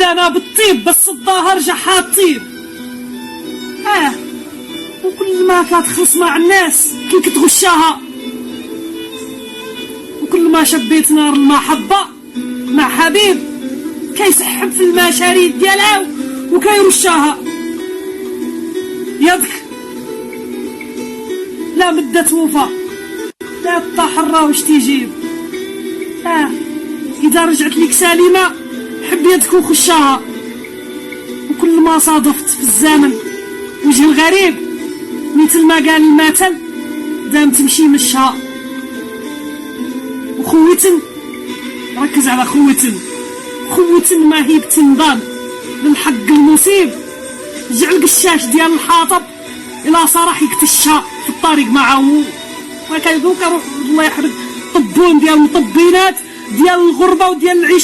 بدانا بالطيب بس الظاهر جا حاطيب. وكل ما كتخلص مع الناس كي كتغشاها، وكل ما شبيت نار المحبة مع حبيب كيسحب في المشاريد ديالها وكيرشاها. يدك لا مدة وفا لا تطاحر واش تيجيب. إذا رجعت ليك سليمة حب يدك وخشاها. وكل ما صادفت في الزمن وجه الغريب مثل ما قال المثل دام تمشي مشها. وخوتن ركز على خوتن ما هي بتنضان للحق المصيب. جعل قشاش ديال الحاطب الى صراح يكتشها في الطريق معه. ما كيبغيو كيروح الله يحرق طبون ديال المطبينات ديال الغربه وديال العيش.